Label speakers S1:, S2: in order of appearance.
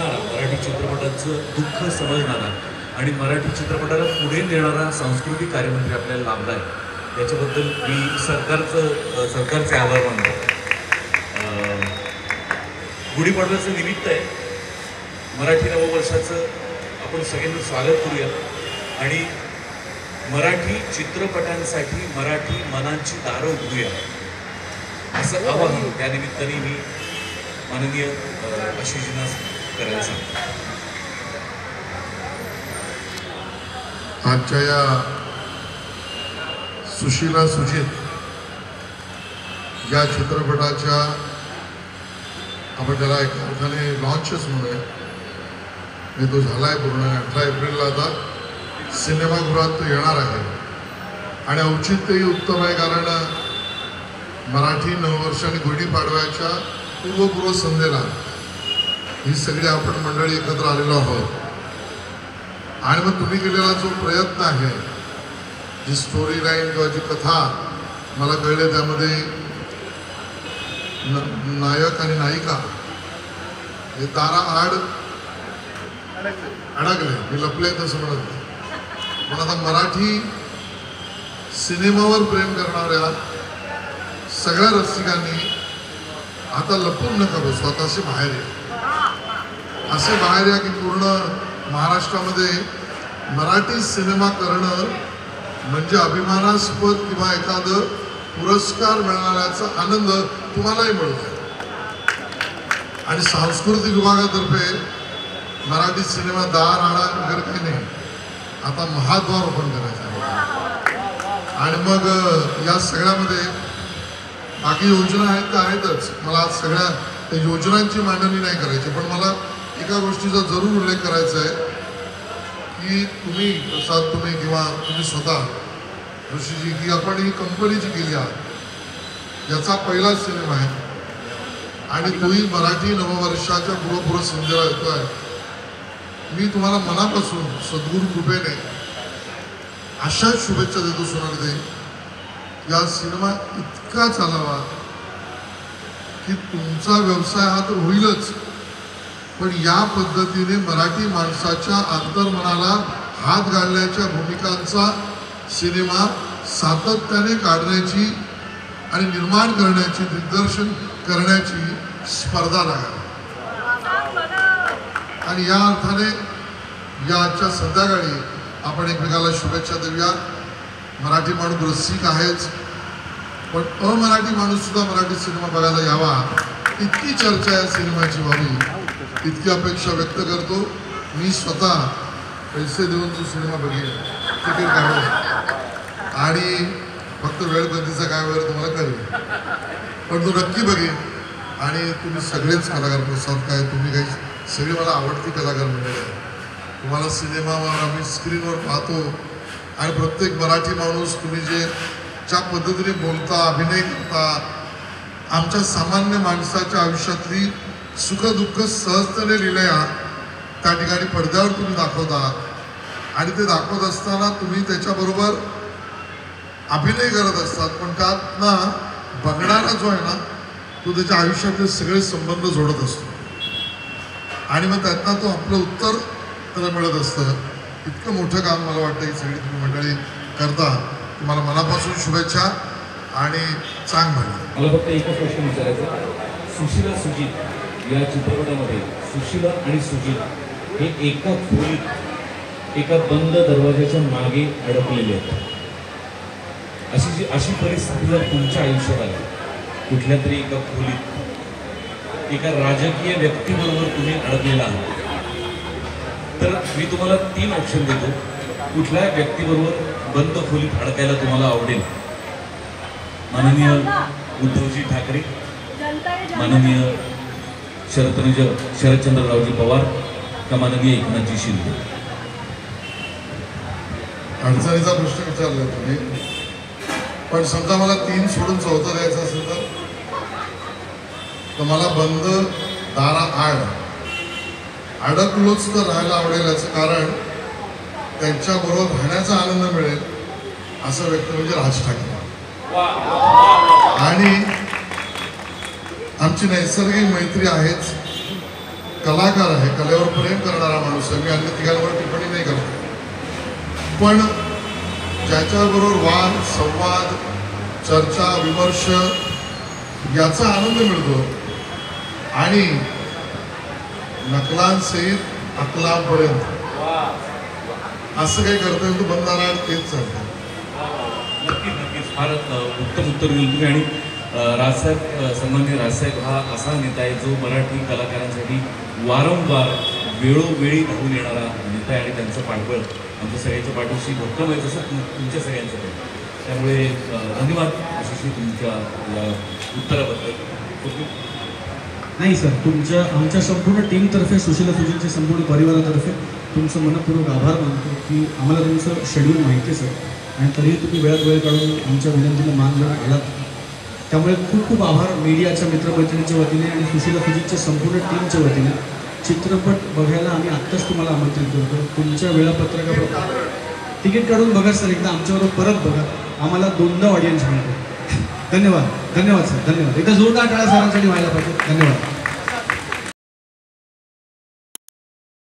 S1: समजणारा, मराठी चित्रपटाचं दुःख समजणारा आणि मराठी चित्रपटाला पुढे नेणारा सांस्कृतिक कार्यमंत्री आपल्याला लाभला आहे, याच्याबद्दल मी सरकारचे आभार मानतो. गुढीपाडव्याचं निमित्त आहे, मराठी नववर्षाचं आपण सगळ्यांनी स्वागत करूया आणि मराठी चित्रपटांसाठी मराठी मनांची दारं उघडूया असं आवाहन त्या निमित्ताने मी माननीय आशिषजींना करायला सांगतो.
S2: आजच्या या सुशीला सुजित या चित्रपटाच्या आपण त्याला एका अर्थाने लॉन्चच म्हणूया, मी तो झाला आहे पूर्ण. 18 एप्रिलला आता सिनेमागृहात तो येणार आहे आणि औचित्यही उत्तम आहे, कारण मराठी नववर्ष आणि गुढीपाडव्याच्या पूर्व संध्येला ही सगळी आपण मंडळी एकत्र आलेलो आहोत. आणि मग तुम्ही केलेला जो प्रयत्न आहे, जी स्टोरी लाईन किंवा जी कथा मला कळले, त्यामध्ये नायक आणि नायिका हे दाराआड अडकले, मी लपले तसं म्हणत नाही, पण आता मराठी सिनेमावर प्रेम करणाऱ्या सगळ्या रसिकांनी आता लपून नका बसू, आता असे बाहेर या की पूर्ण महाराष्ट्रामध्ये मराठी सिनेमा करणं म्हणजे अभिमानास्पद किंवा एखादं पुरस्कार मिळणाऱ्याचा आनंद तुम्हालाही मिळतो. आणि सांस्कृतिक विभागातर्फे मराठी सिनेमा दार आडा वगैरे काही नाही, आता महाद्वार ओपन करायचं आहे. आणि मग या सगळ्यामध्ये बाकी योजना आहेत त्या आहेतच, मला आज सगळ्या त्या योजनांची मांडणी नाही करायची, पण मला एका गोष्टीचा जरूर उल्लेख करायचा आहे की तुम्ही प्रसाद, तुम्ही किंवा तुम्ही स्वतः ऋषीजी, की आपण ही कंपनी जी केली आहे याचा पहिला सिनेमा आहे आणि तोही मराठी नववर्षाच्या पूर्व संध्येला येतो आहे. मी तुम्हाला मनापासून सद्गुरू कृपेने अशा शुभेच्छा देतो सोनालीताई, या सिनेमा इतका चालावा की तुमचा व्यवसाय हा तर होईलच, पण या पद्धतीने मराठी माणसाच्या अंतर्मनाला हात घालण्याच्या भूमिकांचा सिनेमा सातत्याने काढण्याची आणि निर्माण करण्याची, दिग्दर्शन करण्याची स्पर्धा लागली. आणि या अर्थाने या आजच्या संध्याकाळी आपण एकमेकाला शुभेच्छा देऊया. मराठी माणूस रसिक आहेच, पण अमराठी माणूस सुद्धा मराठी सिनेमा बघायला यावा, इतकी चर्चा या सिनेमाची व्हावी, इतकी अपेक्षा व्यक्त करतो. मी स्वतः पैसे देऊन तो सिनेमा बघेन, तिकीट काढून, आणि फक्त वेळ कधीचा काय वेळ तुम्हाला कळेल, पण तो नक्की बघेन. आणि तुम्ही सगळेच कलाकार, प्रसाद काय, तुम्ही काही सगळे मला आवडती कलाकार मंडळी आहे. तुम्हाला सिनेमावर आम्ही स्क्रीनवर पाहतो आणि प्रत्येक मराठी माणूस तुम्ही ज्या पद्धतीने बोलता, अभिनय करता, आमच्या सामान्य माणसाच्या आयुष्यातली सुखदुःख सहजतेने लिहिल्या त्या ठिकाणी पडद्यावर तुम्ही दाखवता. आणि ते दाखवत असताना तुम्ही त्याच्याबरोबर अभिनय करत असतात, पण त्यातनं बघणारा जो आहे ना, तो त्याच्या आयुष्यातले सगळे संबंध जोडत असतो आणि मग त्यातनं तो आपलं उत्तर त्याला मिळत असतं. इतकं मोठं काम मला वाटतं ही सगळी तुम्ही मंडळी करता. तुम्हाला मनापासून शुभेच्छा आणि चांग म्हणा.
S1: मला फक्त एकच प्रश्न विचारायचा, सुशीला सुजित या चित्रपटामध्ये सुशीला आणि सुजित हे एका खोलीत, एका बंद दरवाजाच्या मागे अडकलेले आहेत. अशी परिस्थिती जर तुमच्या आयुष्यात आली, कुठल्या तरी एका खोलीत एका राजकीय व्यक्तीबरोबर तुम्ही अडकलेला आहात, तर मी तुम्हाला 3 ऑप्शन देतो. कुठल्या व्यक्तीबरोबर बंद खोलीत अडकायला तुम्हाला आवडेल? माननीय उद्धवजी ठाकरे, माननीय शरदचंद्ररावजी पवार, का माननीय एकनाथजी शिंदे?
S2: अडचणीचा प्रश्न विचारला तुम्ही, पण समजा मला 3 सोडून चौथा द्यायचा असेल तर मला बंद दाराआड अडकलोच तर राहायला आवडेल. याचं कारण त्यांच्याबरोबर राहण्याचा आनंद मिळेल असं व्यक्ती म्हणजे राज ठाकरे. आणि आमची नैसर्गिक मैत्री आहेच, कलाकार आहे, कलेवर प्रेम करणारा माणूस आहे. मी अन्य तिघांवर टिप्पणी नाही करत, पण ज्याच्याबरोबर वाद संवाद चर्चा विमर्श याचा आनंद मिळतो आणि नकलांचे अकलांपर्यंत असं काही करता येईल तर बंद आला तेच चालतं.
S1: नक्कीच फार उत्तम उत्तर दिलं तुम्ही. आणि राजसाहेब, सन्माननीय राजसाहेब हा असा नेता आहे जो मराठी कलाकारांसाठी वारंवार वेळोवेळी धावून येणारा नेता आहे आणि त्यांचं पाठबळ आमच्या सगळ्यांच्या पाठीशी भक्कम आहे, तसं तुमच्या सगळ्यांचं आहे. त्यामुळे धन्यवाद आशिषजी तुमच्या या उत्तराबद्दल.
S3: नाही सर, आमच्या संपूर्ण टीमतर्फे, सुशीला सुजीलच्या संपूर्ण परिवारातर्फे तुमचं मनपूर्वक आभार मानतो की आम्हाला तुमचं शेड्यूल माहिती आहे सर, आणि तरीही तुम्ही वेळात वेळ काढून आमच्या विनंतीला मान देऊन आलात. त्यामुळे खूप खूप आभार मीडियाच्या मित्रमैत्रिणींच्या वतीने आणि सुशीला सुजीतच्या संपूर्ण टीमच्या वतीने. चित्रपट बघायला आम्ही आत्ताच तुम्हाला आमंत्रित करतो. तुमच्या वेळापत्रकाप्रमाणे तिकीट काढून बघा सर, एकदा आमच्याबरोबर परत बघा. आम्हाला 2दा ऑडियन्स मिळतो. धन्यवाद सर, धन्यवाद. एकदा जोरदार टाळ्या सरांसाठी व्हायला पाहिजे. धन्यवाद.